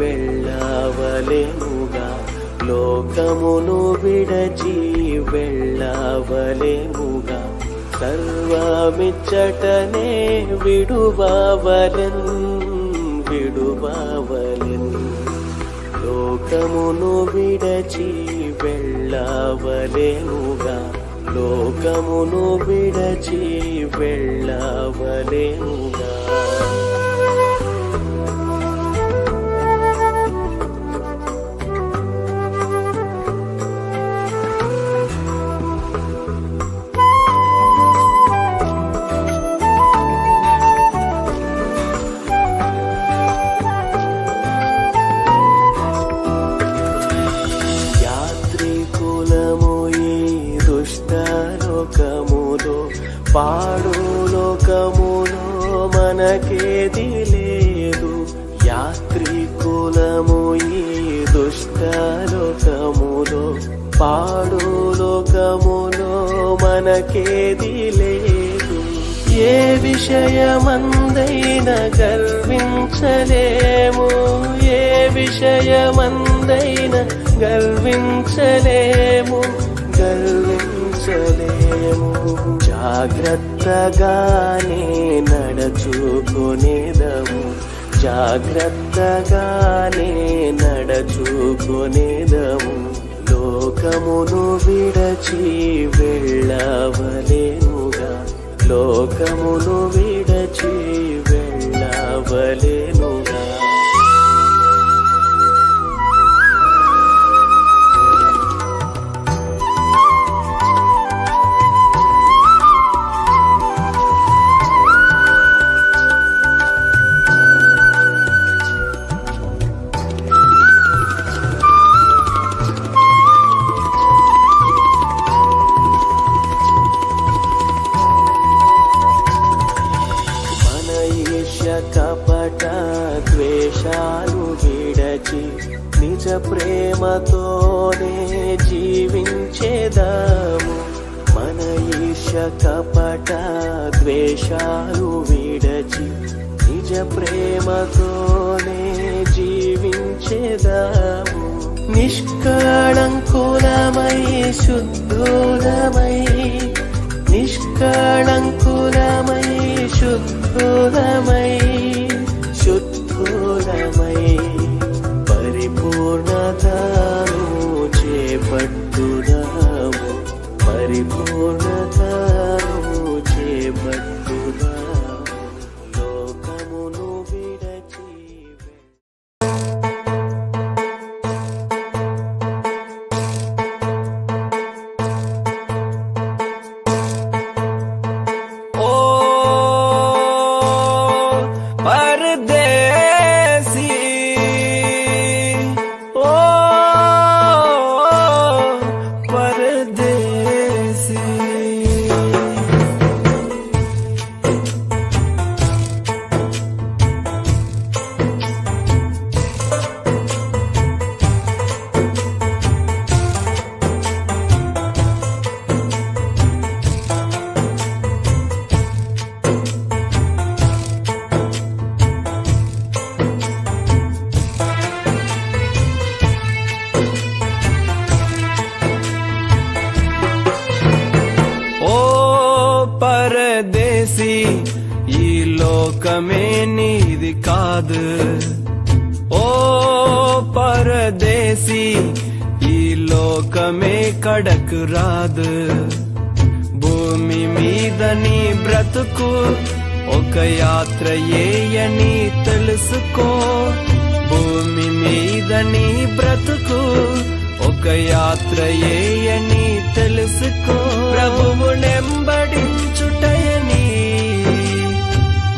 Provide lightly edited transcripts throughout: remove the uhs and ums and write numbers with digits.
వెళ్ళవలెనుగా, లోకమును విడచి వెళ్ళవలెనుగా, సర్వమిచ్చటనే విడువవలెన్ లోకమును విడచి వెళ్ళవలెనుగా, లోకమును విడచి వెళ్ళవలెనుగా. పాడు లోకములో మనకేది లేదు, యాత్రికులము ఈ దుష్ట లోకములో, పాడు లోకములో మనకేది లేదు. ఏ విషయమందైనా గర్వించలేము, ఏ విషయమందైనా గర్వించలేము. జాగ్రత్తగానే నడచుకొనేదము, జాగ్రత్తగానే నడచుకొనేదము, లోకమును విడచి వెళ్ళవలెనుగా, లోకమును విడచి వెళ్ళవలెనుగా. కపట ద్వేషాలు విడచి నిజ ప్రేమతోనే జీవించేదాము. మన ఈర్ష కపట ద్వేషాలు విడచి నిజ ప్రేమతోనే జీవించేదాము. నిష్కళంకులమై శుద్ధులమై, నిష్కళంకులమై శుద్ధులమై, శుద్ధులమై పరిపూర్ణతను చేపట్టుదాము, పరిపూర్ణతను చేపట్టుదాము, లోకమును విడచి. పరదేశీ ఈ లోకమే నీది కాదు, ఓ పరదేశీ ఈ లోకమే కడకు రాదు. భూమి మీద నీ బ్రతుకు ఒక యాత్ర ఏయని తెలుసుకో, భూమి మీద నీ బ్రతుకు ఒక యాత్ర ఏయని తెలుసుకో. ప్రభువు నెంబడించుటయని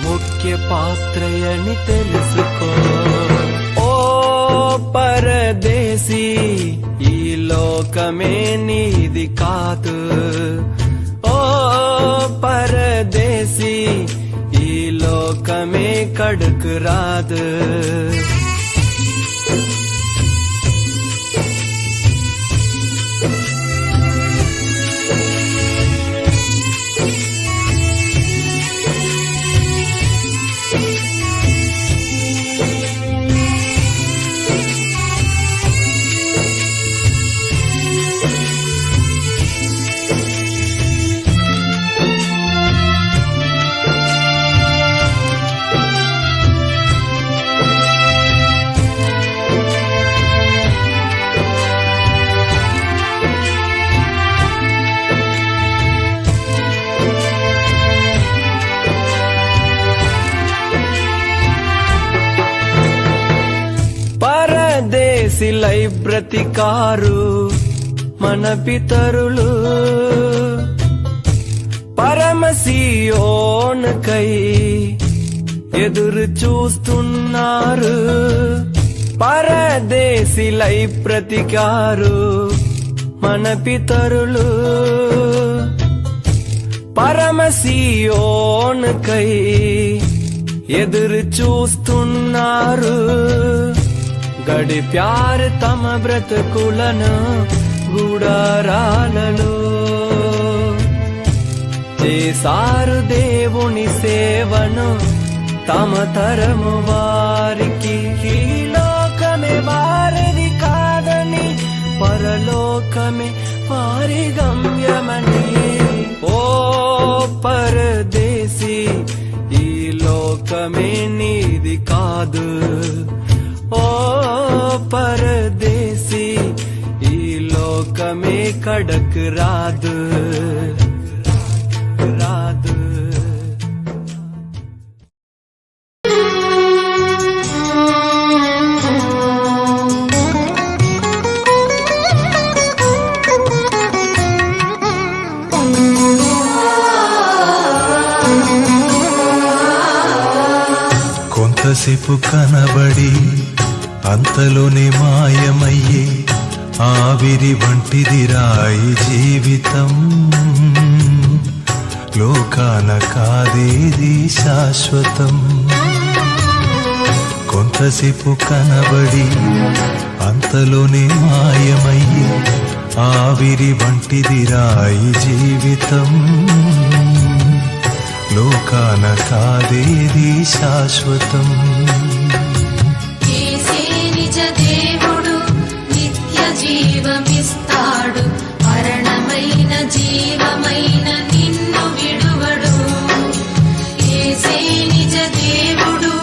ముఖ్య పాత్రయని తెలుసుకో. ఓ పరదేశీ ఈ లోకమే నీది కాదు, ఓ పరదేశీ ఈ లోకమే కడుకు రాదు. పరదేశిలై బ్రతికారు మన పితరులు, పరమసియోనుకై ఎదురు చూస్తున్నారు. పరదేశిలై బ్రతికారు మన పితరులు, పరమసియోనుకై ఎదురు చూస్తున్నారు. గడిప్యారు తమ బ్రతుకులను గుడారాలలో, చేసారు దేవుని సేవను తమ తరము వారికి. ఈ లోకమే వారిది కాదని, పరలోకమే వారి గమ్యమని. ఓ పరదేశీ, ఈ లోకమే నీది కాదు. ఓ పరదేశీ, ఈ లోకమే కడకు రాదు రాదు. కొంతసేపు కనబడి అంతలోనే మాయమయ్యే ఆవిరి వంటిది రాయి జీవితం. లోకాన కాదేది శాశ్వతం. కొంతసేపు కనబడి అంతలోనే మాయమయ్యే ఆవిరి వంటిది రాయి జీవితం. లోకాన కాదేది శాశ్వతం. యేసే నిజ దేవుడు, నిత్య జీవమిస్తాడు. మరణమైన జీవమైన నిన్ను విడువడు. యేసే నిజ దేవుడు,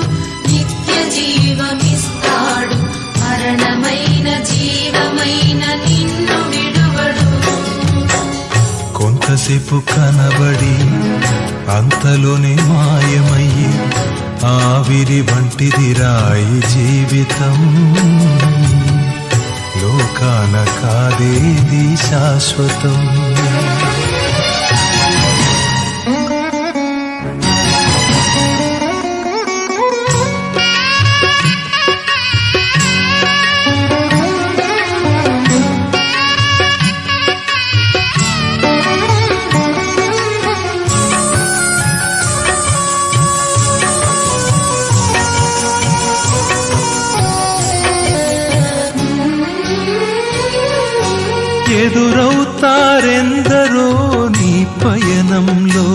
నిత్య జీవమిస్తాడు. మరణమైన జీవమైన నిన్ను విడువడు. కొంతసేపు కనబడి అంతలోనే మాయమయ్యి ఆవిరి వంటిది రాయి జీవితం. లోకాన కాదేది శాశ్వతం. ఎదురవుతారెందరో నీ పయనంలో,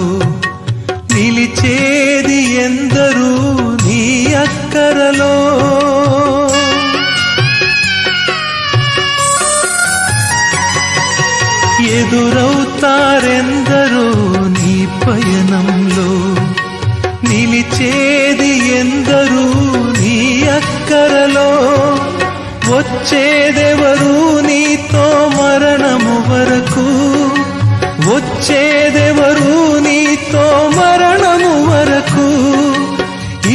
నిలిచేది ఎందరూ నీ అక్కరలో. ఎదురవుతారెందరో నీ పయనంలో, నిలిచేది ఎందరూ నీ అక్కరలో. వచ్చేదెవరు నీతో మరణము వరకు, వచ్చేదెవరు నీతో మరణము వరకు.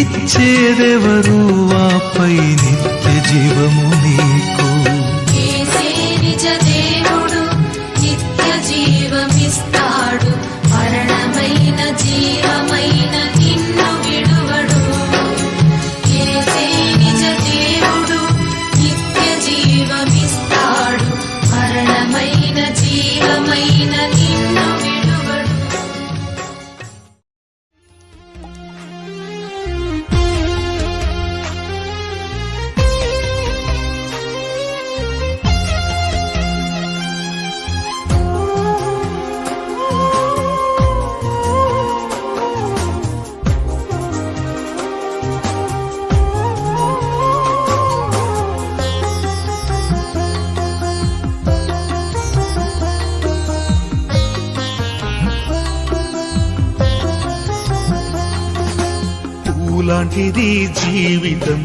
ఇచ్చేదెవరు ఆపై నిత్య జీవము నీకు. యేసే నిజ దేవుడు, నిత్య జీవమిస్తాడు. మరణమైన జీవమైన నిన్ను విడువడు. యేసే నిజ దేవుడు, నిత్య జీవమిస్తాడు. మరణమైన జీవమైన నిన్ను విడువడు. లాంటిది జీవితం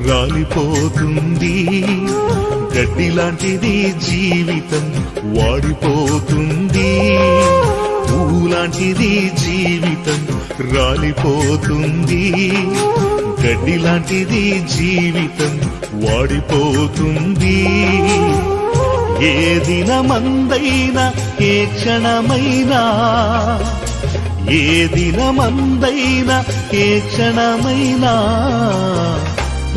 రాలిపోతుంది, గడ్డి లాంటిది జీవితం వాడిపోతుంది. పూలాంటిది జీవితం రాలిపోతుంది, గడ్డి లాంటిది జీవితం వాడిపోతుంది. ఏ దినమందైనా ఏ క్షణమైనా, ఏ దినమందైనా ఏ క్షణమైనా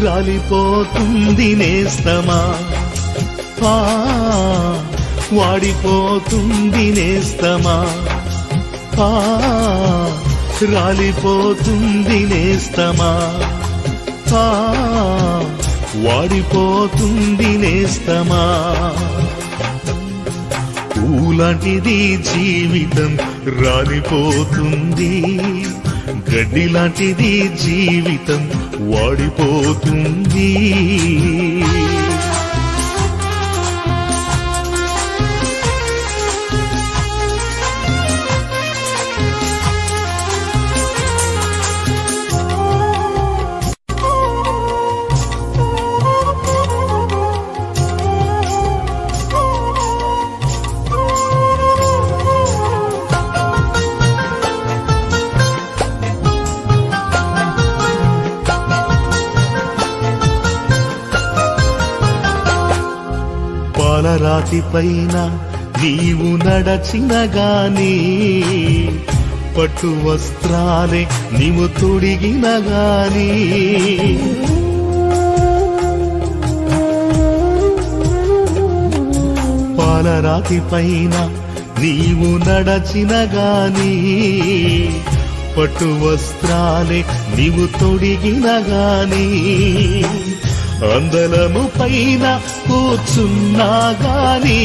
రాలిపోతుంది నేస్తమా, వాడిపోతుంది నేస్తమా, రాలిపోతుంది నేస్తమా, వాడిపోతుంది నేస్తమా. పూలాంటిది జీవితం రాలిపోతుంది, గడ్డి లాంటిది జీవితం వాడిపోతుంది. పాలరాతి పైన నీవు నడచిన గాని, పట్టు వస్త్రాలే నీవు తొడిగిన గాని, పాలరాతి పైన నీవు నడచిన గాని, పట్టు వస్త్రాలే నీవు తొడిగిన గాని, అందలము పైన కూర్చున్నా గాని,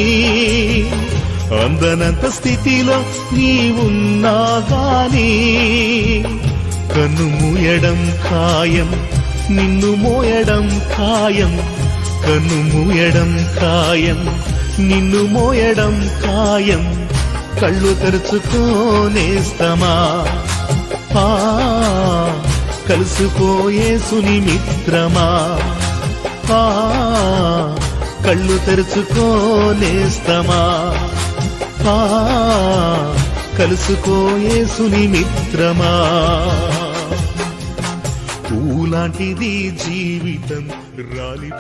అందనంత స్థితిలో నీవున్నా గాని, కన్ను మూయడం ఖాయం, నిన్ను మోయడం ఖాయం, కన్ను మూయడం ఖాయం, నిన్ను మోయడం ఖాయం. కళ్ళు తెరుచుకోనేస్తమా, కలుసుకోయే సుని మిత్రమా, కళ్ళు తెరుచుకోనేస్తమా, కలుసుకోయే సుని మిత్రమా. పూలాంటిది జీవితం రాలి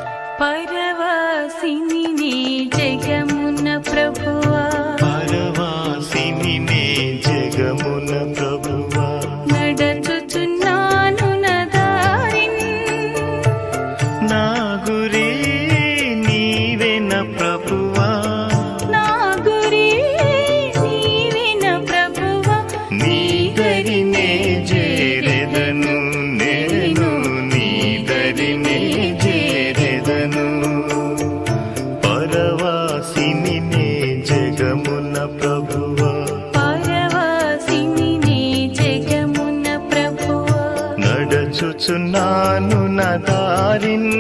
పరవాసిని నీ జగమున ప్రభువా, పరవాసిని నే జగమున ప్రభువా, నడచుచున్నాను నా దారిన్, నా గురి నీవెన ప్రభువా, నా గురి నీవెన ప్రభువా, నీ దరినే చేరెదను నేను, నీ దరినే చేరెదను. పరవాసిని నే జగమున ప్రభువా, పరవాసిని నీ జగమున ప్రభువా, నడచుచున్నాను నా దారిన్,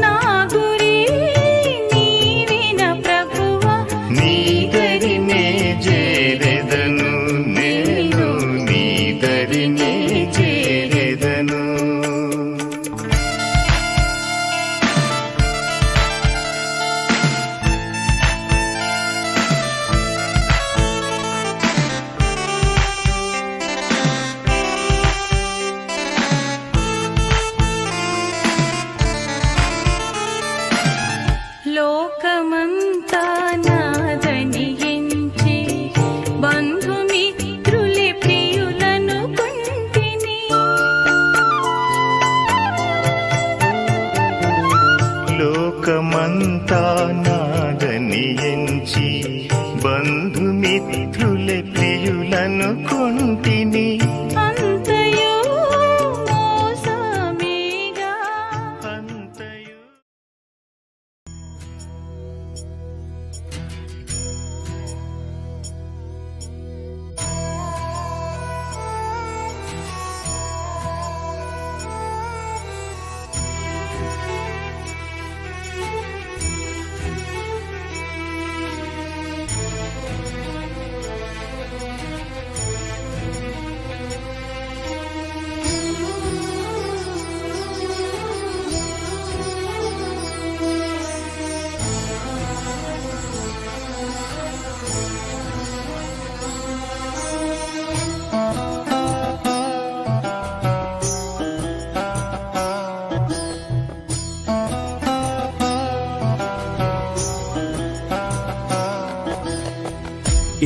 నా గురి నీవెన ప్రభువా, నీ దరినే చేరెదను నేను, నీ దరినే చేరెదను. లోకమంతా నాదని ఎంచి బంధుమిత్రులే ప్రియులను కుంటిని, లోకమంతా నాదని ఎంచి బంధుమిత్రులే ప్రియులను కొంటిని, అంతయు మోసమేగా, అంతయు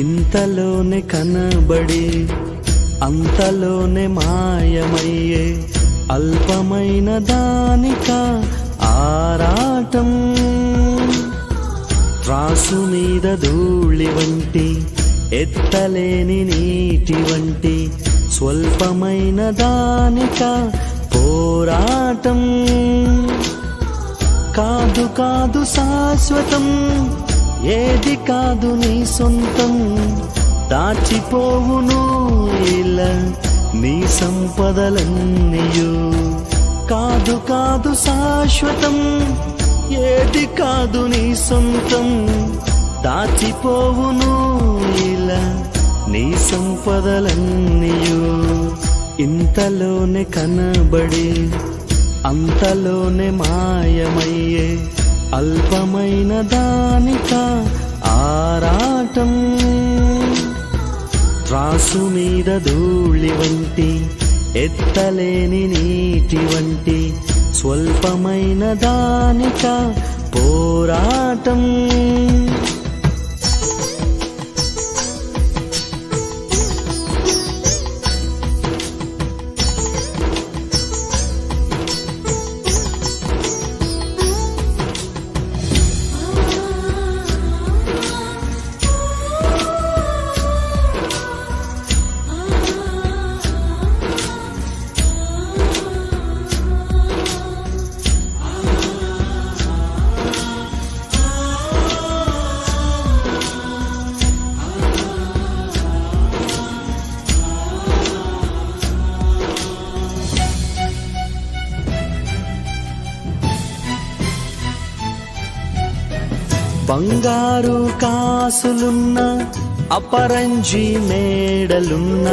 ఇంతలోనే కనబడి అంతలోనే మాయమయ్యే అల్పమైన దానిక ఆరాటం. త్రాసు మీద ధూళి వంటి ఎత్తలేని నీటి వంటి స్వల్పమైన దానిక పోరాటం. కాదు కాదు శాశ్వతం, ఏది కాదు నీ సొంతం, దాచిపోవును ఇలా నీ సంపదలన్నీయు. కాదు కాదు శాశ్వతం, ఏది కాదు నీ సొంతం, దాచిపోవును ఇలా నీ సంపదలన్నీయు. ఇంతలోనే కనబడి అంతలోనే మాయమయ్యే అల్పమైన దానిక ఆరాటం. త్రాసు మీద ధూళి వంటి ఎత్తలేని నీటి వంటి స్వల్పమైన దానిక పోరాటం. బంగారు కాసులున్న అపరంజి మేడలున్న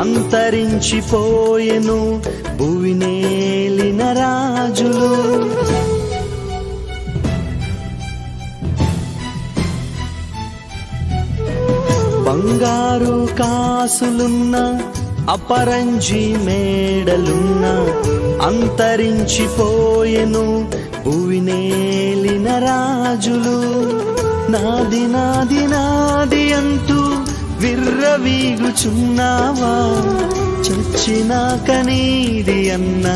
అంతరించిపోయెను భువినేలిన రాజులు. బంగారు కాసులున్న అపరంజి మేడలున్న అంతరించిపోయెను భువినేలిన రాజులు. నాది నాది నాది అంటూ విర్రవీగుచున్నావా, చచ్చినాక నీది అన్న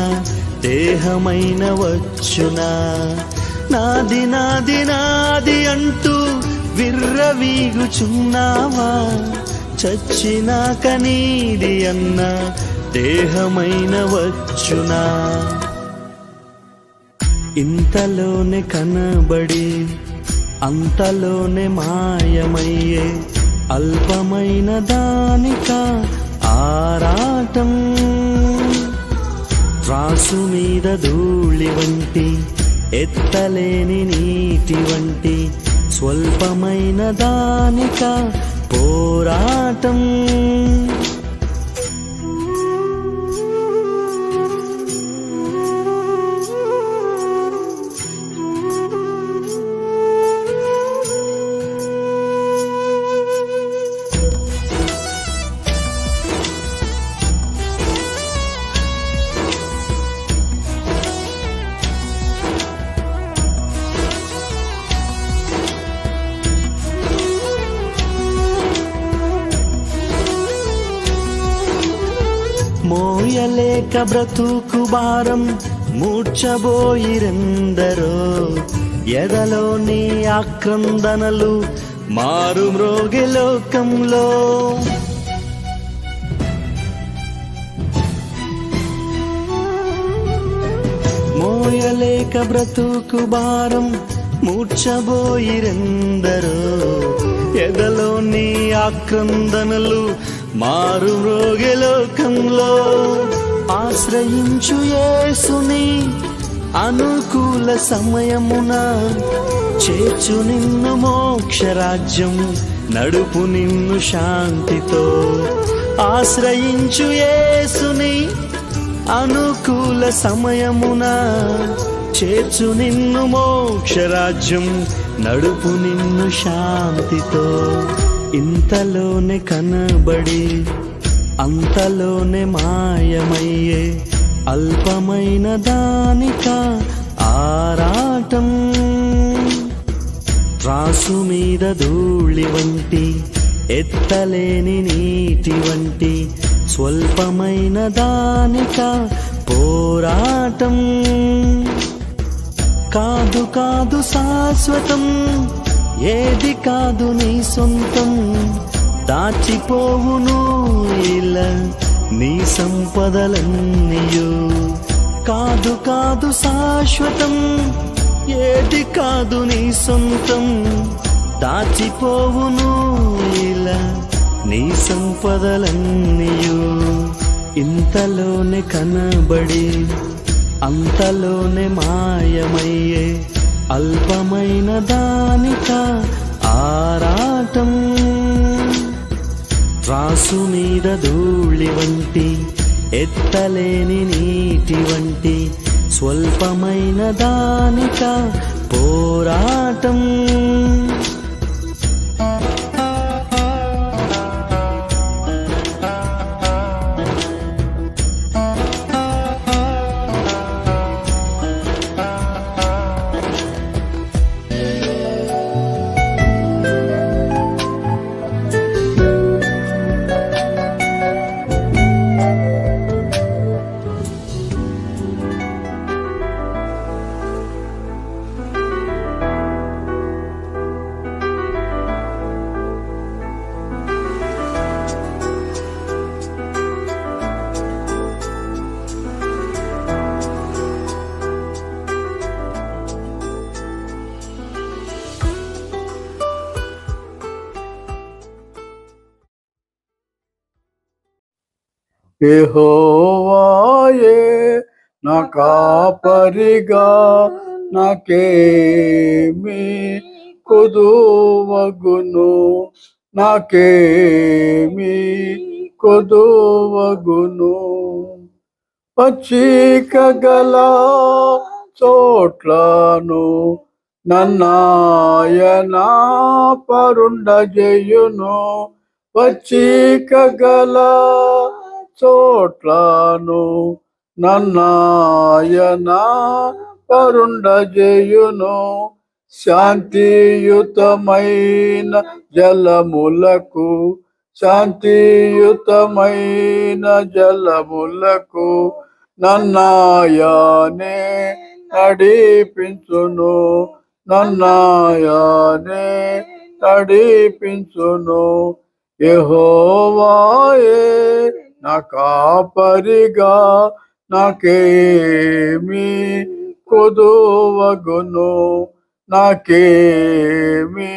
దేహమైన వచ్చునా. నాది నాది నాది అంటూ విర్రవీగుచున్నావా, చచ్చినాక నీది అన్న దేహమైన వచ్చునా. ఇంతలోనే కనబడి అంతలోనే మాయమయ్యే అల్పమైన దానిక ఆరాటం. త్రాసు మీద ధూళి వంటి ఎత్తలేని నీటి వంటి స్వల్పమైన దానిక పోరాటం. మోయలేక బ్రతుకు భారం మూర్ఛబోయిరెందరో, ఎదలోని ఆక్రందనలు మారు మ్రోగే లోకంలో. మోయలేక బ్రతుకు భారం మూర్ఛబోయిరెందరో, ఎదలోని ఆక్రందనలు మారు మ్రోగే లోకంలో. ఆశ్రయించు యేసుని అనుకూల సమయమున, చేర్చు నిన్ను మోక్షరాజ్యం, నడుపు నిన్ను శాంతితో. ఆశ్రయించు యేసుని అనుకూల సమయమున, చేర్చు నిన్ను మోక్షరాజ్యం, నడుపు నిన్ను శాంతితో. ఇంతలోనే కనబడి అంతలోనే మాయమయ్యే అల్పమైన దానిక ఆరాటం. త్రాసు మీద ధూళి వంటి ఎత్తలేని నీటి వంటి స్వల్పమైన దానిక పోరాటం. కాదు కాదు శాశ్వతం, ఏది కాదు నీ సొంతం. దాచిపోవును ఇలా నీ సంపదలన్నీయు. కాదు కాదు శాశ్వతం, ఏది కాదు నీ సొంతం. దాచిపోవును ఇలా నీ సంపదలన్నీయు. ఇంతలోనే కనబడి అంతలోనే మాయమయ్యే అల్పమైన దానిక ఆరాటం. త్రాసు మీద ధూళి వంటి ఎత్తలేని నీటి వంటి స్వల్పమైన దానిక పోరాటం. యెహోవాయే నా కాపరిగా నాకేమి కొదువగును, నాకేమి కొదువగును. పచ్చిక గల చోట్లను నన్నాయన పరుండజేయును. పచ్చిక గల చోట్లను నన్నాయన పరుండజేయును. శాంతియుతమైన జలములకు, శాంతియుతమైన జలములకు నన్నాయనే నడిపించును, నన్నాయనే నడిపించును. యెహోవాయే నా కాపరిగా నాకేమి కొదువగును, నాకేమి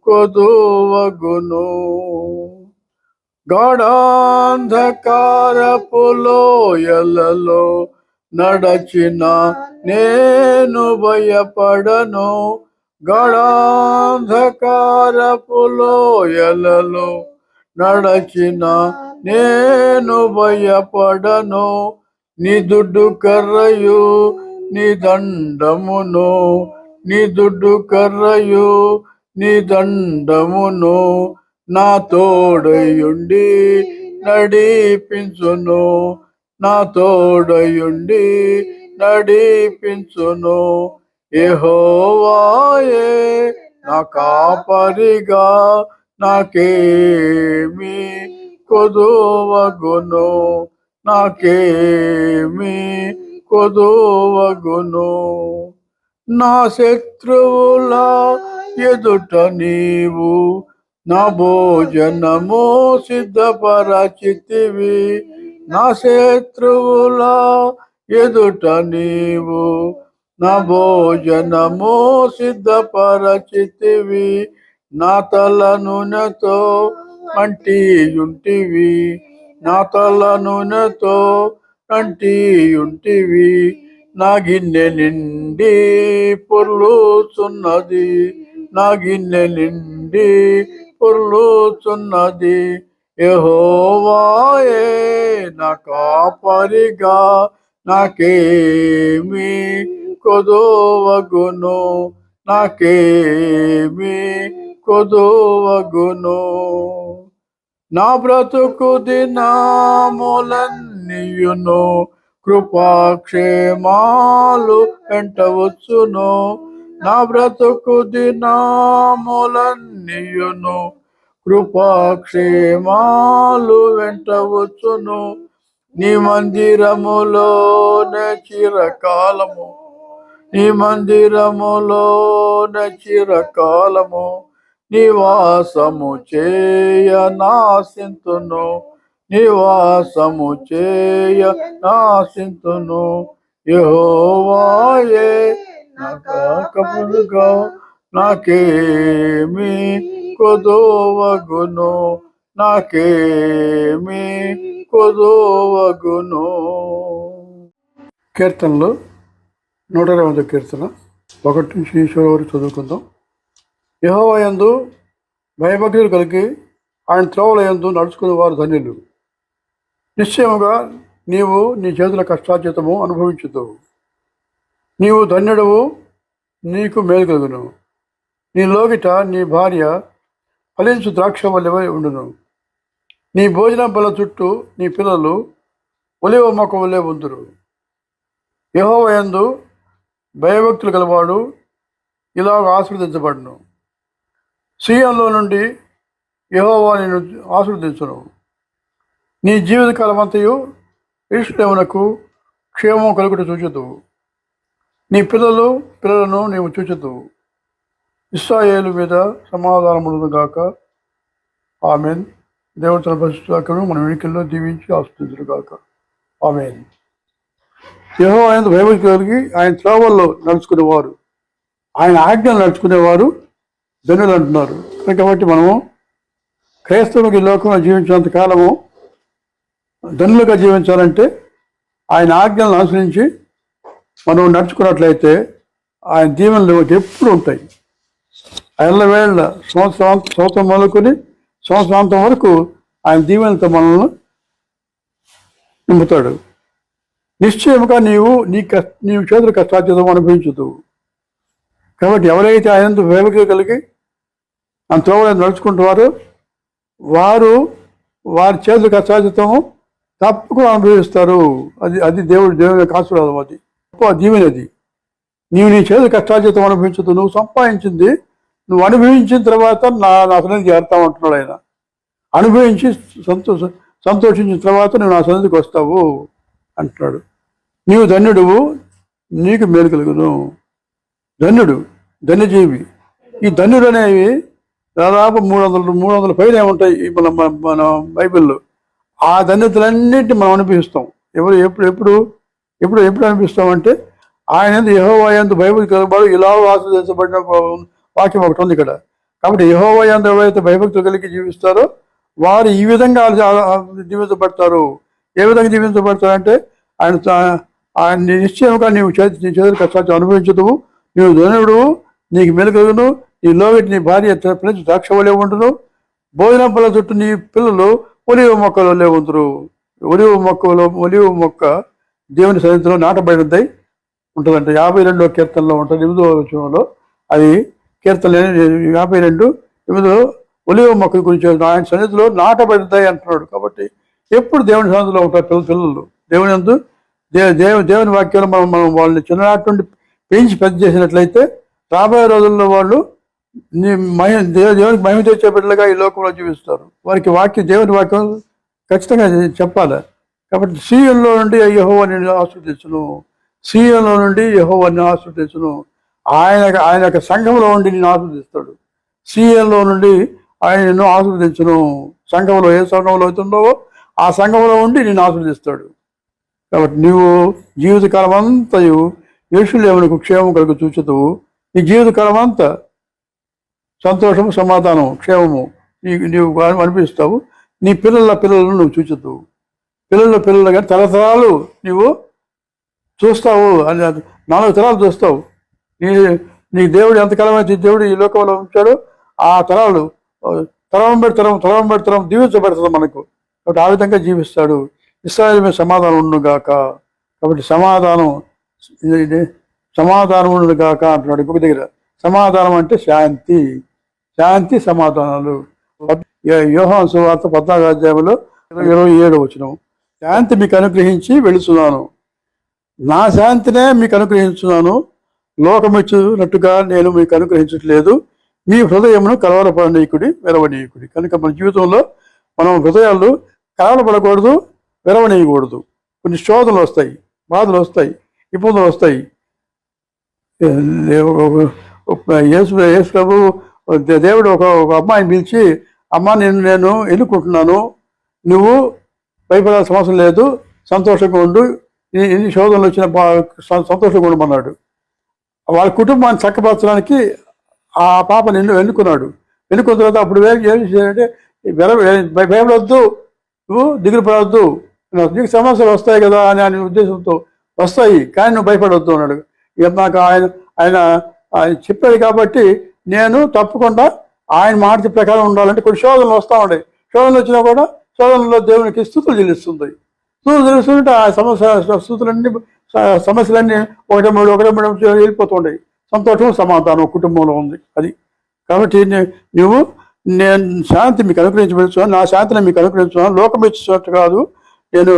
కొదువగును. గాఢాంధకారపు లోయలలో నడచిన నేను భయపడను. గాఢాంధకారపు లోయలలో నడచిన నేను భయపడను. నీ దుడ్డు కర్రయు నీ దండమును, నీ దుడ్డు కర్రయు నీ దండమును నా తోడయుండి నడిపించును, నా తోడయుండి నడిపించును. యెహోవాయే నా కాపరిగా నాకేమి కొదువగును, నాకేమి కొదువగును. నా శత్రువుల ఎదుట నీవు నా భోజనము సిద్ధపరచితివి. నా శత్రువుల ఎదుట నీవు నా భోజనము సిద్ధపరచితివి. నా తల నూనెతో అంటియుంటివి, నా తల నూనెతో అంటియుంటివి. నా గిన్నె నిండి పొర్లుచున్నది, నా గిన్నె నిండి పొర్లుచున్నది. యెహోవాయే నా కాపరిగా నాకేమి కొదువగును, నాకేమి కొదువగును. నా బ్రతుకు దినములన్నీయును కృపాక్షేమాలు వెంటవచ్చును. నా బ్రతుకు దినములన్నీయును కృపాక్షేమాలు వెంట వచ్చును. నీ మందిరములోనే చిరకాలము, నీ మందిరములోనే చిరకాలము నివాసము చేయ నాసింతును, నివాసము చేయ నాసింతును. యెహోవాయే నా కాపరుగా నాకేమి కొదోవగును, నాకేమి కొదోవగును. కీర్తనలు 120వ కీర్తన 1 నుంచి 7 వరకు చదువుకుందాం. యెహోవా యందు భయభక్తులు కలిగి ఆయన త్రోవల యందు నడుచుకునే వారు ధన్యులు. నిశ్చయముగా నీవు నీ చేతుల కష్టార్జితము అనుభవించుతావు. నీవు ధన్యుడవు, నీకు మేలు కలుగును. నీ లోగిట నీ భార్య ఫలించు ద్రాక్ష వల్లెవై ఉండును. నీ భోజన బల చుట్టూ నీ పిల్లలు ఒలివ మొక్క వల్లే ఉందురు. యెహోవా యందు భయభక్తులు గలవాడు ఇలాగ ఆశీర్వదించబడును. సీయోనులో నుండి యెహోవా నిన్ను ఆశీర్వదించును. నీ జీవితకాలమంతయు యెరూషలేమునకు క్షేమం కలుగుట చూచుదువు. నీ పిల్లలను నీవు చూచుదువు. ఇశ్రాయేలు మీద సమాధానములను గాక. ఆమేన్. దేవుడు తన పరిశుద్ధులను మన వెనుకల్లో దీవించి ఆశీర్వదించును గాక. ఆమేన్. యెహోవా యందు భయభక్తులు కలిగి ఆయన త్రోవల్లో నడుచుకునేవారు, ఆయన ఆజ్ఞలు నడుచుకునేవారు ధన్యులు అంటున్నారు. కాబట్టి మనము క్రైస్తవులకు ఈ లోకంలో జీవించినంత కాలము ధన్యులుగా జీవించాలంటే ఆయన ఆజ్ఞలను అనుసరించి మనం నడుచుకున్నట్లయితే ఆయన దీవెనలు ఎప్పుడు ఉంటాయి. ఎల్లవేళ సంవత్సరం మొదలుకొని సంవత్సరాంతం వరకు ఆయన దీవెనలతో మనల్ని నింపుతాడు. నిశ్చయముగా నీవు చేతుల కష్టార్జితం అనుభవించుదు. కాబట్టి ఎవరైతే ఆయనందు భయభక్తులు కలిగి ఆయన త్రోవలను నడుచుకుంటున్నారో వారి చేతుల కష్టార్జితము తప్పకుండా అనుభవిస్తారు. అది దేవుని యొక్క ఆశీర్వాదం. అది గొప్ప దీవెనది. నీవు నీ చేతుల కష్టార్జితం అనుభవించదు. నువ్వు సంపాదించింది నువ్వు అనుభవించిన తర్వాత నా సన్నిధికి చేరుతామంటున్నాడు ఆయన. అనుభవించి సంతోషించిన తర్వాత నువ్వు నా సన్నిధికి వస్తావు అంటున్నాడు. నీవు ధన్యుడువు, నీకు మేలు కలుగును. ధన్యుడు, ధన్యజీవి. ఈ ధన్యుడు అనేవి దాదాపు 300 పైన ఉంటాయి మన బైబిల్లో. ఆ ధన్యతలన్నింటినీ మనం అనిపిస్తాం. ఎప్పుడు అనిపిస్తామంటే ఆయన యెహోవా యందు భయభక్తి కలగబడు ఇలా ఆశీర్వదించబడిన వాక్యం ఒకటి ఉంది ఇక్కడ. కాబట్టి యెహోవా యందు ఎవరైతే భయభక్తులు కలిగి జీవిస్తారో వారు ఈ విధంగా జీవించబడతారు. ఏ విధంగా జీవించబడతారంటే ఆయన నిశ్చయంగా నీవు నీ చేతులు కష్టాలు అనుభవించదువు. నీవు ధనుడు, నీకు మెలుగును. నీ లోగిటి నీ భార్య పిలిచి ద్రాక్ష వలె ఉంటును. భోజనం పళ్ళ చుట్టూ నీ పిల్లలు ఒలివ మొక్కలు వలె ఉంటురు. ఒలివ మొక్క దేవుని సన్నిధిలో నాటబడినదై ఉంటుందంట. 52వ కీర్తనలో ఉంటుంది. 8వ వచనంలో అది కీర్తన 52:8 ఒలివ మొక్క గురించి ఆయన సన్నిధిలో నాటబడినదై అంటున్నాడు. కాబట్టి ఎప్పుడు దేవుని సన్నిధిలో ఉంటారు పిల్లలు. దేవుని వాక్యాలు మనం వాళ్ళని చిన్ననాటి నుండి పెంచి పెద్ద చేసినట్లయితే రాబోయే రోజుల్లో వాళ్ళు దేవునికి మహిమ తెచ్చే బిడ్డలుగా ఈ లోకంలో జీవిస్తారు. వారికి దేవుని వాక్యం ఖచ్చితంగా చెప్పాలి. కాబట్టి సీయోనులో నుండి యెహోవాని ఆశీర్వదించును. సీయోనులో నుండి యెహోవాని ఆశీర్వదించును. ఆయన యొక్క సంఘంలో ఉండి నిన్ను ఆశీర్వదిస్తాడు. సీయోనులో నుండి ఆయన నిన్ను ఆశీర్వదించును. సంఘంలో ఏ సంఘంలో అవుతుండవో ఆ సంఘంలో ఉండి నిన్ను ఆశీర్వదిస్తాడు. కాబట్టి నీవు జీవితకాలం అంతయు యెరూషలేమునకు క్షేమం కలుగు చూచుతావు. నీ జీవితకాలం అంతా సంతోషము, సమాధానం, క్షేమము నీవు అనిపిస్తావు. నీ పిల్లలను నువ్వు చూచుతావు. పిల్లలు కానీ తరతరాలు నీవు చూస్తావు. 4 తరాలు చూస్తావు. నీ దేవుడు ఎంతకాలం అయితే దేవుడు ఈ లోకంలో ఉంచాడో ఆ తరాలు తరం బెడతరం దీవించబడుతుంది మనకు. కాబట్టి ఆ విధంగా జీవిస్తాడు. ఇశ్రాయేలు మీద సమాధానం ఉండును గాక. కాబట్టి సమాధానం ఉండును గాక అంటున్నాడు. ఇంకొక దగ్గర సమాధానం అంటే శాంతి సమాధానాలు. యోహాను సువార్త 14వ అధ్యాయంలో 27వ వచనం. శాంతి మీకు అనుగ్రహించి వెళుతున్నాను, నా శాంతినే మీకు అనుగ్రహించున్నాను. లోకం ఇచ్చినట్టుగా నేను మీకు అనుగ్రహించట్లేదు. మీ హృదయమును కలవరపడనీయకుడి విరవనీయకుడి. కనుక మన జీవితంలో మనం హృదయాలు కలవరపడకూడదు, విరవనీయకూడదు. కొన్ని శోధనలు వస్తాయి, బాధలు వస్తాయి, ఇబ్బందులు వస్తాయి. యేసు ప్రభు దేవుడు ఒక అమ్మాయిని పిలిచి, అమ్మ నేను ఎన్నుకుంటున్నాను, నువ్వు భయపడాల్సిన అవసరం లేదు, సంతోషంగా ఉండు, ఎన్ని శోధనలు వచ్చినా సంతోషంగా ఉండమన్నాడు. వాళ్ళ కుటుంబాన్ని చక్కపరచడానికి ఆ పాప నిన్ను ఎన్నుకున్నాడు. ఎన్నుకున్న తర్వాత అప్పుడు ఏం చేయాలంటే, భయపడవద్దు, నువ్వు దిగులు పడవద్దు, నీకు సమస్యలు వస్తాయి కదా అని ఉద్దేశంతో వస్తాయి, కానీ నువ్వు భయపడవద్దు అన్నాడు. నాకు ఆయన చెప్పాడు కాబట్టి నేను తప్పకుండా ఆయన మాట ప్రకారం ఉండాలంటే కొన్ని శోధనలు వస్తూ ఉంటాయి. శోధనలు వచ్చినా కూడా శోధనలో దేవునికి స్తుతులు చెల్లిస్తుంది. స్తుతులు చెల్లిస్తుంటే ఆ సమస్యలన్నీ ఒకటి మూడు వెళ్ళిపోతుంటాయి. సంతోషం సమాధానం కుటుంబంలో ఉంది అది. కాబట్టి నువ్వు నేను శాంతి మీకు అనుగ్రహించవచ్చు, నా శాంతిని మీకు అనుగ్రహించున్నాను, లోకం ఇచ్చినట్టు కాదు నేను.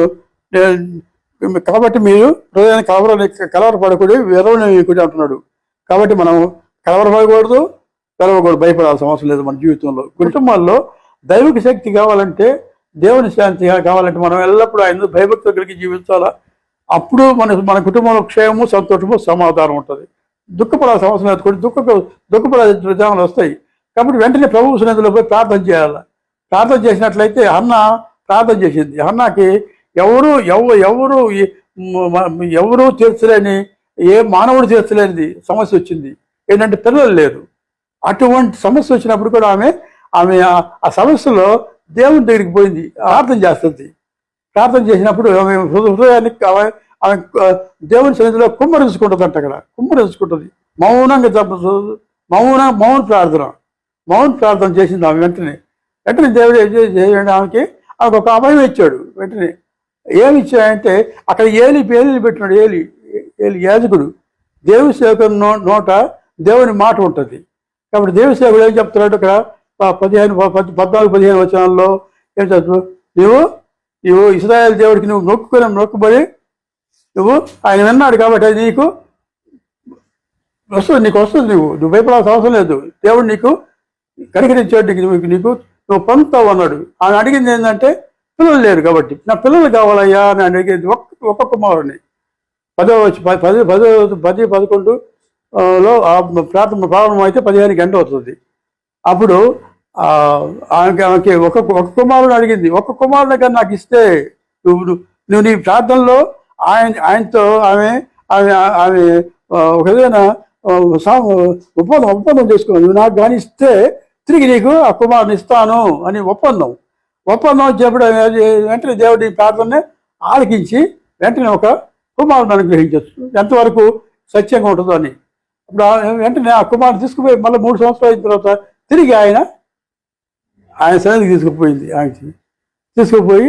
కాబట్టి మీరు హృదయాన్ని కలవరపడకూడదు, విరవనీయకుడి అంటున్నాడు. కాబట్టి మనం కలవరపడకూడదు, విరవకూడదు, భయపడాల్సిన అవసరం లేదు. మన జీవితంలో కుటుంబాల్లో దైవిక శక్తి కావాలంటే, దేవుని శాంతి కావాలంటే మనం ఎల్లప్పుడూ ఆయన భయభక్తులు కలిగి జీవించాలా. అప్పుడు మన కుటుంబంలో క్షేమము, సంతోషము, సమాధానం ఉంటుంది. దుఃఖపడాల్సిన అవసరం లేదు. కొన్ని దుఃఖపడే విధానాలు వస్తాయి. కాబట్టి వెంటనే ప్రభువు సన్నిధిలో పోయి ప్రార్థన చేయాలి. ప్రార్థన చేసినట్లయితే హన్న ప్రార్థన చేసింది. హన్నాకి ఎవరు తీర్చలేని, ఏ మానవుడు తీర్చలేనిది సమస్య వచ్చింది. ఏంటంటే పిల్లలు లేరు. అటువంటి సమస్య వచ్చినప్పుడు కూడా ఆమె ఆ సమస్యలో దేవుని దగ్గరికి పోయింది, ప్రార్థన చేస్తుంది. ప్రార్థన చేసినప్పుడు ఆమె హృదయానికి ఆమె దేవుని సన్నిధిలో కుమ్మరించుకుంటుంది అంట. అక్కడ కుమ్మరించుకుంటుంది, మౌనంగా మౌన ప్రార్థన చేసింది ఆమె. వెంటనే దేవుడు ఏం చేయాలంటే ఆమెకి ఒక అభయం ఇచ్చాడు. వెంటనే ఏమి ఇచ్చాడంటే అక్కడ ఏలి పెట్టినాడు. ఏలి యాజకుడు. దేవి సేవకుడు నోట దేవుని మాట ఉంటుంది. కాబట్టి దేవి సేవకుడు ఏం చెప్తున్నాడు అక్కడ 14-15 వచనాల్లో ఏం చెప్తున్నావు, నువ్వు ఇశ్రాయేలు దేవుడికి నువ్వు మొక్కుబడి నువ్వు ఆయన విన్నాడు కాబట్టి అది నీకు వస్తుంది. నువ్వు భయపడాల్సిన అవసరం లేదు. దేవుడు నీకు కనికరించాడు, నువ్వు పొందుతావు అన్నాడు. ఆయన అడిగింది ఏంటంటే పిల్లలు లేరు కాబట్టి, నా పిల్లలు కావాలయ్యా అని అడిగేది ఒక్క కుమారుని. 10-11లో ప్రార్థన ప్రారంభం అయితే 15 గంటలు అవుతుంది. అప్పుడు ఆమెకి ఒక కుమారుని అడిగింది. ఒక్క కుమారుని కానీ నాకు ఇస్తే నువ్వు నీ ప్రార్థనలో ఆయనతో ఆమె ఒక విధంగా ఒప్పందం చేసుకున్నావు. నువ్వు నాకు కానీ ఇస్తే తిరిగి నీకు ఆ కుమారుని ఇస్తాను అని ఒప్పందం చెప్పడం. వెంటనే దేవుడి ప్రార్థనని ఆలకించి వెంటనే ఒక కుమారుని అనుగ్రహించవచ్చు, ఎంతవరకు సత్యంగా ఉంటుందో అని. ఇప్పుడు వెంటనే ఆ కుమారుని తీసుకుపోయి మళ్ళీ 3 సంవత్సరాలు అయిన తర్వాత తిరిగి ఆయన సన్నిధికి తీసుకుపోయి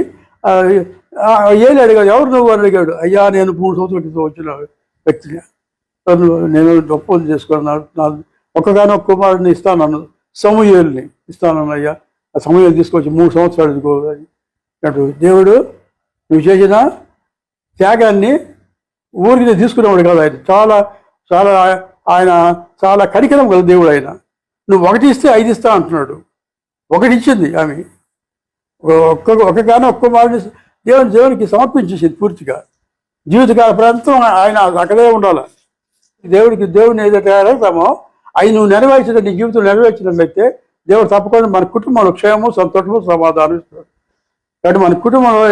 ఏలి అడిగాడు, ఎవరు నువ్వు అని అడిగాడు. అయ్యా నేను 3 సంవత్సరాల క్రితం వచ్చిన వ్యక్తిని, నేను ఒప్పందం చేసుకున్నాను, ఒక్కగానొక్క కుమారుడిని ఇస్తాను, సమూయేలుని ఇస్తాను అయ్యా. ఆ సమూయేలు తీసుకొచ్చి 3 సంవత్సరాలు అన్నట్టు. దేవుడు నువ్వు చేసిన త్యాగాన్ని ఊరికి తీసుకునేవాడు కాదు. ఆయన కనికరం కదా దేవుడు. ఆయన నువ్వు 1 ఇస్తే 5 ఇస్తా అంటున్నాడు. 1 ఇచ్చింది ఆమె. ఒక్కగానో ఒక్క కుమారుడిని దేవునికి సమర్పించేసింది పూర్తిగా. జీవితకాల ప్రాంతం ఆయన అక్కడే ఉండాలి. దేవుడిని ఏదైతే అడుగుతామో అవి నువ్వు నెరవేర్చిన, నీ జీవితం నెరవేర్చినట్లయితే దేవుడు తప్పకుండా మన కుటుంబంలో క్షేమము, సంతోషము, సమాధానం ఇస్తాడు. కాబట్టి మన కుటుంబంలో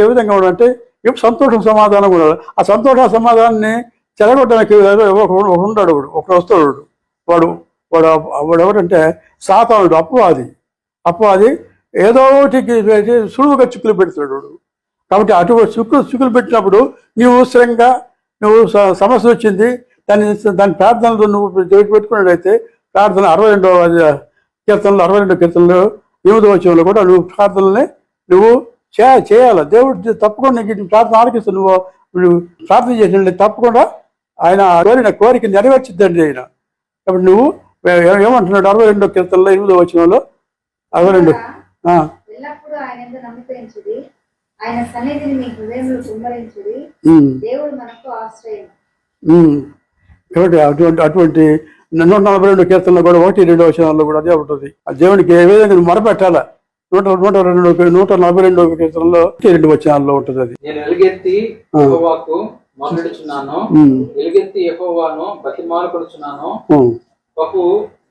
ఏ విధంగా ఉండాలంటే ఎప్పుడు సంతోషం, సమాధానం ఉండాలి. ఆ సంతోష సమాధానాన్ని చెరగొట్టడానికి ఉన్నాడు, ఒకడు వస్తాడు. వాడు ఎవరంటే సాతానుడు, అపవాది ఏదో ఒకటి సులువుగా చిక్కులు పెడతాడు. కాబట్టి అటువంటి చిక్కులు పెట్టినప్పుడు నీవు స్థిరంగా సమస్య వచ్చింది, దాని ప్రార్థనలు నువ్వు పెట్టుకున్నట్టయితే ప్రార్థన 62వ కీర్తనలో 8వ వచనంలో కూడా నువ్వు ప్రార్థనల్ని నువ్వు చేయాలి. దేవుడు తప్పకుండా నీకు ప్రార్థన ఆలకిస్తాడు. నువ్వు ప్రార్థన చేసినట్లయితే తప్పకుండా ఆయన కోరిక నెరవేర్చిద్దండి ఆయన. కాబట్టి నువ్వు ఏమంటున్నాడు 62వ కీర్తనలో 8వ వచనంలో 62 ఎల్లప్పుడూ ఆయన యందు నమ్మకించుడి, ఆయన సన్నిధిని మీ హృదయంలో కుమ్మరించుడి, దేవుడు మనకు ఆశ్రయం. కాబట్టి అటువంటి 142 కీర్తనలో కూడా 1-2 వచనాల్లో కూడా అదే ఉంటుంది. ఆ దేవునికి ఏ విధంగా నువ్వు మొరపెట్టాలా 142 కీర్తనలో 1-2 వచనాల్లో ఉంటుంది అది. నేను ఎలుగెత్తి యెహోవాకు మొరపెట్టుచున్నాను, ఎలుగెత్తి యెహోవాను బతిమాలుకొనుచున్నాను, బహు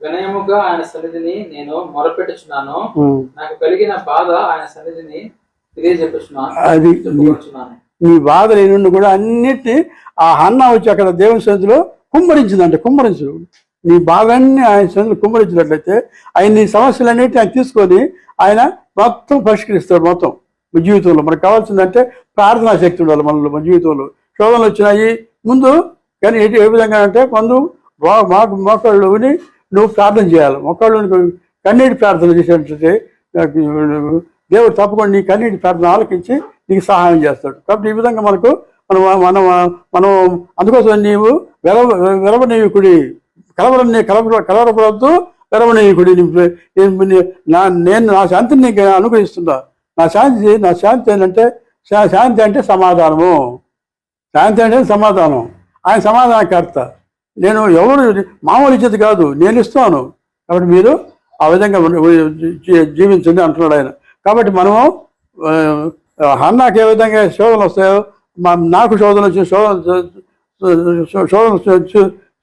వినయముగా ఆయన సన్నిధిని నేను మొరపెట్టుచున్నాను, నాకు కలిగిన బాధ ఆయన సన్నిధిని తెలియజెప్పుచున్నాను. అది నీ బాధ లేని కూడా అన్నిటినీ ఆ హన్నా వచ్చి అక్కడ దేవుని సన్నిధిలో కుమ్మరించు నీ బాధలన్నీ ఆయన సన్నిధిలో కుమ్మరించినట్లయితే ఆయన నీ సమస్యలన్నిటి ఆయన తీసుకొని ఆయన మొత్తం పరిష్కరిస్తాడు. మొత్తం మన జీవితంలో మనకు కావాల్సిందంటే ప్రార్థనా శక్తి ఉండాలి మనలో. మన జీవితంలో శోధనలు వచ్చినాయి ముందు, కానీ ఏ విధంగా అంటే ముందు మోకాళ్ళుని నువ్వు ప్రార్థన చేయాలి. మోకాళ్ళు కన్నీటి ప్రార్థన చేసినట్లయితే దేవుడు తప్పకుండా నీ కన్నీటి ప్రార్థన ఆలకించి నీకు సహాయం చేస్తాడు. కాబట్టి ఈ విధంగా మనకు మనం అందుకోసం నీవు వెరవనీయుకుడి కలవరపడద్దు, వెరవనీయుకుడి. నేను నా శాంతిని నీకు అనుగ్రహిస్తున్నా. నా శాంతి ఏంటంటే శాంతి అంటే సమాధానము. శాంతి అంటే సమాధానం. ఆయన సమాధానకర్త. నేను ఎవరు మామూలు ఇచ్చేది కాదు, నేను ఇస్తాను. కాబట్టి మీరు ఆ విధంగా జీవించండి అంటున్నాడు ఆయన. కాబట్టి మనము హన్నాకు ఏ విధంగా శోధనలు వస్తాయో నాకు శోధన వచ్చి శోధన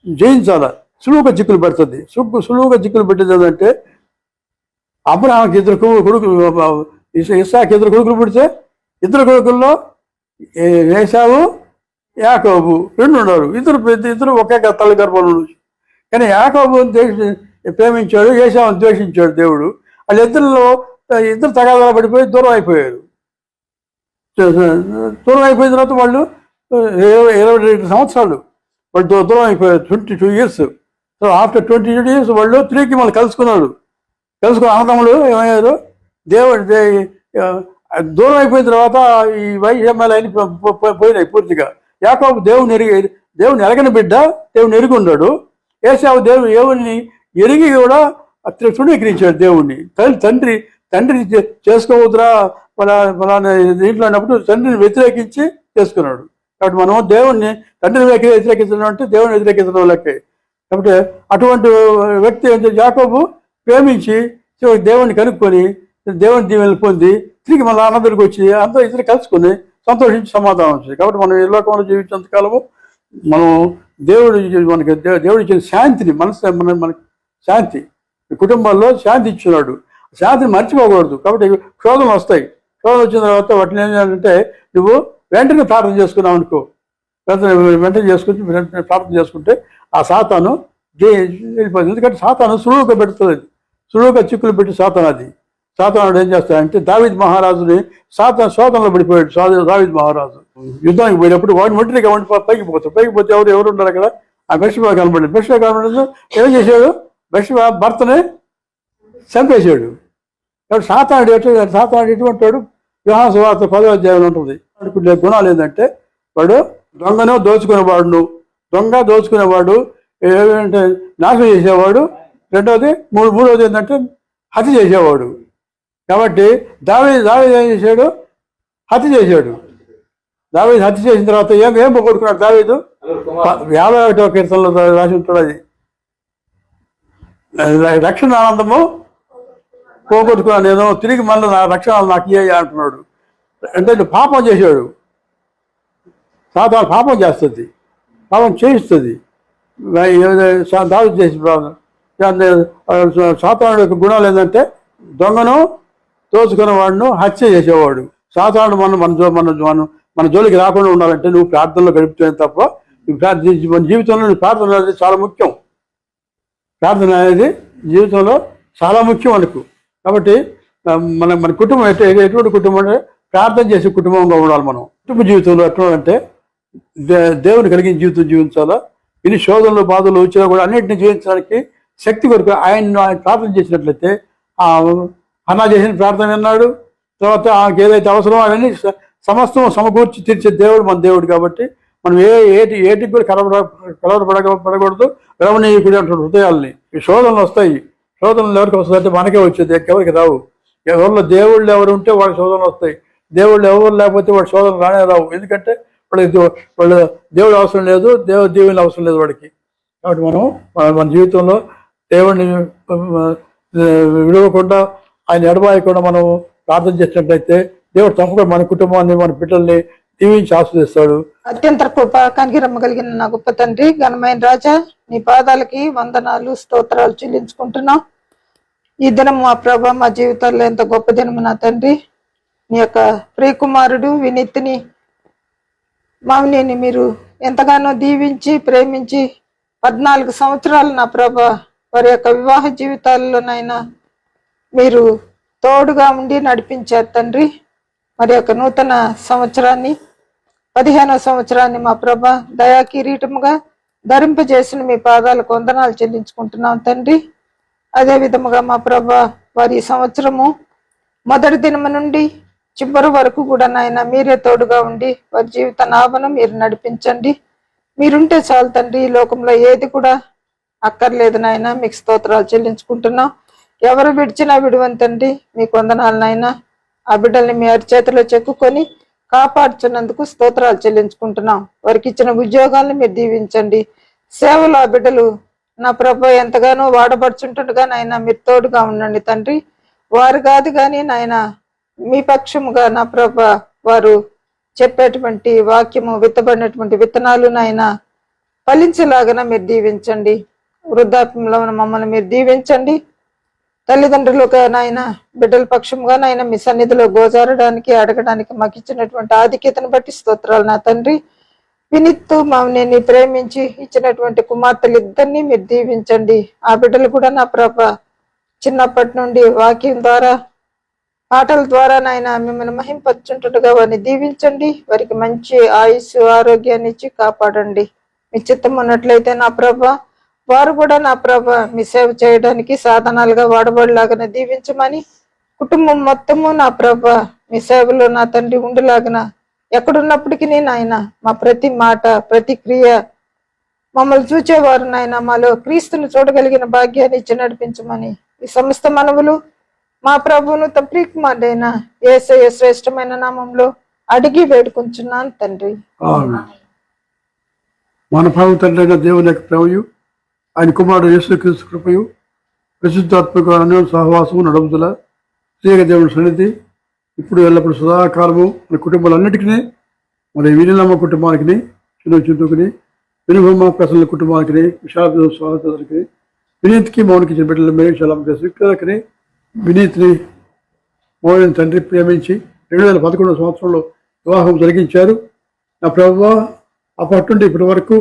జయించాల. సులువుగా చిక్కులు పెడుతుంది. సులువుగా చిక్కులు పెట్టేది అంటే అబ్రహాంకి ఇద్దరు కొడుకులు, ఇస్సాకు ఇద్దరు కొడుకులు పుడితే ఇద్దరు కొడుకుల్లో ఏశావు యాకోబు రెండు ఉన్నారు. ఇద్దరు ఒకే తల్లి గర్భంలో నుంచి. కానీ యాకోబు ప్రేమించాడు, ఏశావుని ద్వేషించాడు దేవుడు. వాళ్ళిద్దరిలో ఇద్దరు తగాదాలు పడిపోయి దూరం అయిపోయారు. దూరం అయిపోయిన తర్వాత వాళ్ళు 22 సంవత్సరాలు వాళ్ళు దూరం అయిపోయారు. 22 years. సో ఆఫ్టర్ 22 years వాళ్ళు తిరిగి మళ్ళీ కలుసుకుని అన్నదమ్ములు ఏమయ్యారు, దేవుడు దూరం అయిపోయిన తర్వాత ఈ వైఎంఎల్ అని పోయినాయి పూర్తిగా. యాకోబు దేవుని ఎరగని బిడ్డ, దేవుని ఎరిగి ఉన్నాడు. ఏశావు దేవుని ఎరిగి కూడా తృణీకరించాడు దేవుణ్ణి. తండ్రి చేసుకోవద్దురా ఫలానా దీంట్లో అన్నప్పుడు తండ్రిని వ్యతిరేకించి చేసుకున్నాడు. కాబట్టి మనం తండ్రిని వ్యతిరేకించడం అంటే దేవుని వ్యతిరేకించడం లెక్కే. కాబట్టి అటువంటి వ్యక్తి యాకోబు ప్రేమించి దేవుణ్ణి కనుక్కొని దేవుని దీవెనలు పొంది తిరిగి మన అన్న దగ్గరికి వచ్చి అందరూ ఇద్దరు కలుసుకొని సంతోషించి సమాధానం వచ్చింది. కాబట్టి మనం ఈ లోకంలో జీవించేంతకాలము మనం దేవుడు ఇచ్చిన శాంతిని మనకి శాంతి, కుటుంబాల్లో శాంతి ఇచ్చినాడు. శాంతిని మర్చిపోకూడదు. కాబట్టి శోధనలు వస్తాయి. శోధనలు వచ్చిన తర్వాత వాటిని ఏంటంటే నువ్వు వెంటనే ప్రార్థన చేసుకున్నావు అనుకో, వెంటనే ప్రార్థన చేసుకుంటే ఆ సాతాను వెళ్ళిపోతుంది. ఎందుకంటే సాతాను సులువుగా పెడుతుంది. సులువుగా చిక్కులు పెట్టి సాతానుడు ఏం చేస్తాడంటే దావీద్ మహారాజుని శోధనలో పడిపోయాడు. దావీద్ మహారాజు యుద్ధానికి పోయినప్పుడు వాడిని ఒంటరిగా పైకి పోతే ఎవరు ఉన్నారు కదా, ఆ బెర్షెబా కనబడింది. ఏం చేశాడు, బెర్షెబా భర్తని చంపేశాడు. కాబట్టి సాతానుడు ఎటువంటి వాడు, యోహాను సువార్త 10వ అధ్యాయంలో ఉంటుంది. వాడికి గుణాలు ఏంటంటే వాడు దొంగను దోచుకునేవాడు, ఏంటంటే నాశనం చేసేవాడు. మూడవది ఏంటంటే హత్య చేసేవాడు. కాబట్టి దావీదు ఏం చేశాడు, హత్య చేశాడు. దావీదు హత్య చేసిన తర్వాత ఏం పోగొట్టుకున్నాడు దావీదు? 51వ కీర్తనలో రాసి ఉంటాడు. అది రక్షణ ఆనందము పోగొట్టుకున్నాను నేను, తిరిగి మళ్ళీ నా రక్షణ నాకు ఇయ్య అంటున్నాడు. అంటే పాపం చేశాడు. సాతాను పాపం చేస్తుంది, పాపం చేయిస్తుంది. దావీదు చేసి సాతానుడు యొక్క గుణాలు ఏంటంటే దొంగను దోచుకునే వాడును హత్య చేసేవాడు. సాతానుడు మన జోలికి రాకుండా ఉండాలంటే నువ్వు ప్రార్థనలో గడుపుతావు తప్ప మన జీవితంలో ప్రార్థన అనేది చాలా ముఖ్యం. ప్రార్థన అనేది జీవితంలో చాలా ముఖ్యం మనకు. కాబట్టి మన కుటుంబం ఎటువంటి కుటుంబం అంటే ప్రార్థన చేసే కుటుంబంగా ఉండాలి. మనం కుటుంబ జీవితంలో ఎట్లా అంటే దేవుని కలిగిన జీవితం జీవించాలా. ఇన్ని శోధనలు బాధలు వచ్చినా కూడా అన్నింటినీ జీవించడానికి శక్తి కొరకు ఆయన ప్రార్థన చేసినట్లయితే అన్నా చేసిన ప్రార్థన విన్నాడు. తర్వాత ఏదైతే అవసరమో అవన్నీ సమస్తం సమకూర్చి తీర్చే దేవుడు మన దేవుడు. కాబట్టి మనం ఏటికి కూడా కలవరపడకూడదు. రమణీయుడు అంటాడు హృదయాల్ని. ఈ శోధనలు వస్తాయి. శోధనలు ఎవరికి వస్తుందంటే మనకే వచ్చేది, ఎవరికి రావు. ఎవరిలో దేవుళ్ళు ఎవరు ఉంటే వాళ్ళకి శోధనలు వస్తాయి. దేవుళ్ళు ఎవరు లేకపోతే వాడి శోధనలు రానే రావు. ఎందుకంటే వాళ్ళు దేవుడు అవసరం లేదు, దేవుని అవసరం లేదు వాడికి. కాబట్టి మనం మన జీవితంలో దేవుడిని విడవకుండా ఆయన ఎడబాయకుండా మనం ప్రార్థన చేసినట్లయితే దేవుడు తప్పకుండా మన కుటుంబాన్ని మన బిడ్డల్ని దీవించి ఆస్వాదిస్తాడు. అత్యంత కృప కనిగిరమ్మ కలిగిన నా గొప్ప తండ్రి, ఘనమైన రాజా, నీ పాదాలకి వందనాలు స్తోత్రాలు చెల్లించుకుంటున్నాం. ఈ దినం మా ప్రభ మా జీవితాల్లో ఎంత గొప్ప దినము నా తండ్రి. నీ యొక్క ప్రియకుమారుడు వినీత్ని మామినేని మీరు ఎంతగానో దీవించి ప్రేమించి 14 సంవత్సరాలు నా ప్రభ వారి యొక్క వివాహ జీవితాల్లోనైనా మీరు తోడుగా ఉండి నడిపించారు తండ్రి. మరి యొక్క నూతన సంవత్సరాన్ని 15వ సంవత్సరాన్ని మా ప్రభ దయా కిరీటముగా ధరింపజేసిన మీ పాదాలకు వందనాలు చెల్లించుకుంటున్నాం తండ్రి. అదే విధముగా మా ప్రభ వారి సంవత్సరము మొదటి దినము నుండి చివరి వరకు కూడా నాయన మీరే తోడుగా ఉండి వారి జీవిత నాభను మీరు నడిపించండి. మీరుంటే చాలు తండ్రి. ఈ లోకంలో ఏది కూడా అక్కర్లేదు నాయన. మీకు స్తోత్రాలు చెల్లించుకుంటున్నాం. ఎవరు విడిచినా విడువంతండి. మీకు వందనాలు నాయన. ఆ బిడ్డల్ని మీ అరిచేతిలో చెక్కుకొని కాపాడుతున్నందుకు స్తోత్రాలు చెల్లించుకుంటున్నాం. వారికి ఇచ్చిన ఉద్యోగాలను మీరు దీవించండి. సేవలో ఆ బిడ్డలు నా ప్రభ ఎంతగానో వాడబడుచుంటుండగా నాయన మీరు తోడుగా ఉండండి తండ్రి. వారు కాదు కానీ నాయన మీ పక్షముగా నా ప్రభ వారు చెప్పేటువంటి వాక్యము విత్తబడినటువంటి విత్తనాలు నాయన ఫలించేలాగా మీరు దీవించండి. వృద్ధాప్యంలో ఉన్న మమ్మల్ని మీరు దీవించండి. తల్లిదండ్రులుగా నాయన బిడ్డల పక్షంగా నాయన మీ సన్నిధిలో గోజారడానికి అడగడానికి మాకు ఇచ్చినటువంటి ఆధిక్యతను బట్టి స్తోత్రాలు నా తండ్రి. వినిత్తు మామని ప్రేమించి ఇచ్చినటువంటి కుమార్తెలు ఇద్దరిని మీరు దీవించండి. ఆ బిడ్డలు కూడా నా ప్రభ చిన్నప్పటి నుండి వాక్యం ద్వారా పాటల ద్వారా నాయన మిమ్మల్ని మహింపరచుంటుండగా వారిని దీవించండి. వారికి మంచి ఆయుస్సు ఆరోగ్యాన్ని ఇచ్చి కాపాడండి. మీ చిత్తం ఉన్నట్లయితే నా ప్రభ వారు కూడా నా ప్రభ మీ సేవ చేయడానికి సాధనాలుగా వాడబడలాగానే దీవించమని, కుటుంబం మొత్తము నా ప్రభ మీ సేవలో నా తండ్రి ఉండులాగన ఎక్కడున్నప్పటికీ నాయన మా ప్రతి మాట ప్రతి క్రియ మమ్మల్ని చూచేవారు నాయన మాలో క్రీస్తుని చూడగలిగిన భాగ్యాన్ని ఇచ్చి నడిపించమని ఈ సమస్త మనవులు మా ప్రభువును తప్రీకుమారుడైన యేసయ్య శ్రేష్టమైన నామంలో అడిగి వేడుకుంటున్నాను తండ్రి. మన ప్రభు తండ్రి అయిన దేవుని యొక్క ప్రేమయు ఆయన కుమారుడు యేసుక్రీస్తు కృపయు పరిశుద్ధాత్మక అన్యోన్య సహవాసము నడుపుదల శ్రీయ దేవుని సన్నిధి ఇప్పుడు ఎల్లప్పుడు సదాకాలము మన కుటుంబాలన్నిటికీ మన వినిలమ్మ కుటుంబానికి చిన్న చింతకుని వినుభమ్మ ప్రసన్న కుటుంబానికి విశాల స్వాగతానికి వినీత్కి మౌనికి ఇచ్చిన బిడ్డల మీద చాలా స్వీకరికి వినీత్ని మౌని తండ్రి ప్రేమించి 2011 సంవత్సరంలో వివాహం జరిగించారు. నా ప్రభువా అప్పటి నుండి ఇప్పటి వరకు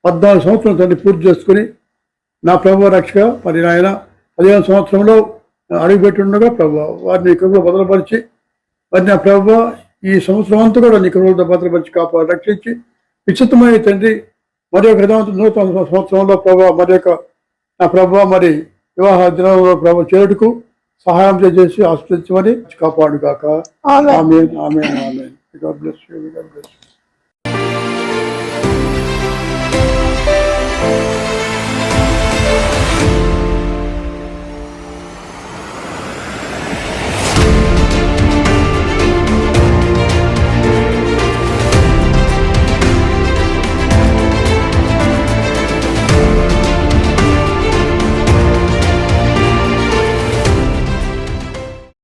14 సంవత్సరాలు తండ్రి పూర్తి చేసుకుని నా ప్రభువ రక్షగా మరి ఆయన 15వ సంవత్సరంలో అడుగుపెట్టి ఉండగా ప్రభువా వారిని కృపలో భద్రపరిచి మరి నా ప్రభువా ఈ సంవత్సరం అంతా కూడా నీ కృపలతో భద్రపరిచి కాపాడు రక్షించి విచిత్రమైన తండ్రి మరి ఒక నూతన సంవత్సరంలో ప్రభువా మరి యొక్క నా ప్రభువా మరి వివాహ దినంలో ప్రభు చేరుటకు సహాయం చేసి ఆస్వాదించమని కాపాడు కాక. ఆమేన్ ఆమేన్ ఆమేన్. God bless you. God bless you.